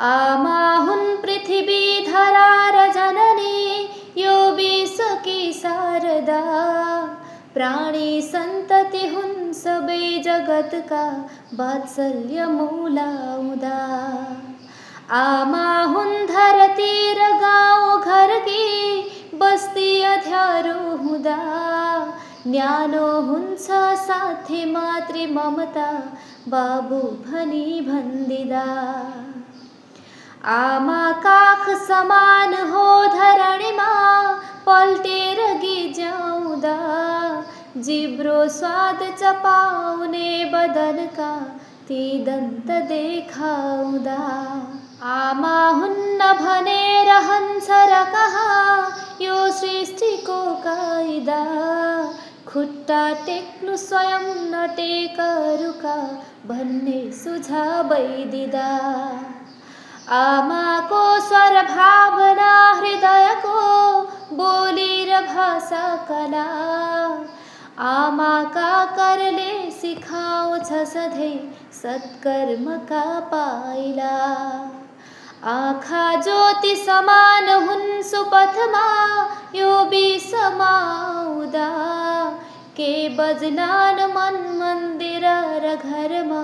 आमा हुन् पृथ्वी धरा र जननी, यो विश्वकी शारदा। प्राणी सन्तति हुन् सबै जगतका, वात्सल्य मौलाउँदा। आमा हुन् धरती र गाउँ घरकी, बस्ती अँध्यारो हुँदा। न्यानो हुन्छ साथै मातृ ममता, बाबु भनी भन्दिदा। आमा काख समान हो धरणीमा, पल्टेर गिज्याउँदा। जिब्रो स्वाद चपाउने बदनका, ती दन्त देखाउँदा। आमा हुन्न भने रहन्छ र कहाँ, यो सृष्टिको कायदा। खुट्टा टेक्नु स्वयं नटेकरुका, भन्ने सुझावै दिदा। आमाको स्वर भावना हृदयको, बोली र भाषा कला। आमाका करले सिकाउँछ सधैँ, सत्कर्मका पाइला। आँखा ज्योति समान हुन् सुपथमा, यो विश्वमा आउँदा। के बजलान मन मन्दिर र घरमा,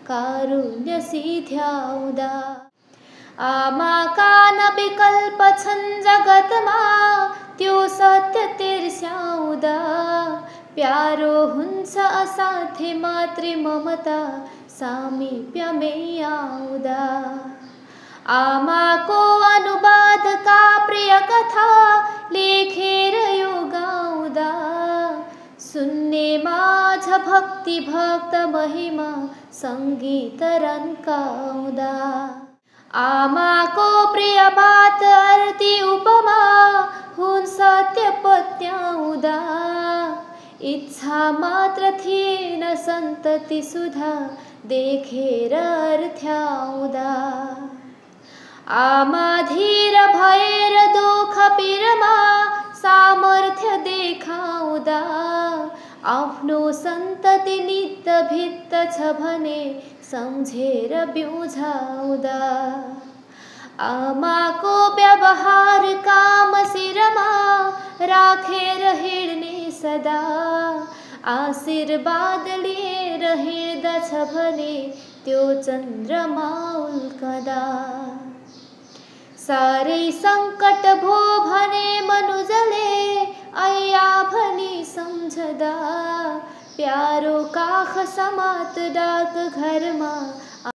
कारुण्य सिध्याउँदा। आमाका नविकल्प छन् जगतमा, त्यो सत्य तिर्स्याउँदा। प्यारो हुन्छ असाध्य मातृ ममता, सामिप्यमै आउँदा। आमाको अनुवादका प्रिय कथा, लेखेर यो गाउँदा। सुन्ने माझ भक्ति भक्त महिमा, सङ्गीत रन्काउँदा। आमाको प्रिय बात अर्ती उपमा, हुन् सत्य पत्याउँदा। इच्छा मात्र थिएन सन्तति सुधा, देखेर अर्थ्याउँदा। आमा धीर भएर दुःख पीरमा, सामर्थ्य देखाउँदा। आफ्नो सन्तति नित्त भित्त छ भने, सम्झेर बिउझाउँदा। आमाको व्यवहार काम शिरमा, राखेर हिँड्ने सदा। आशीर्वाद लिएर हिँड्दछ भने, त्यो चन्द्रमा उल्कदा। साह्रै सङ्कट भो भने मनुजले, ऐया भनी सम्झदा। प्यारो काख समात डाक घरमा,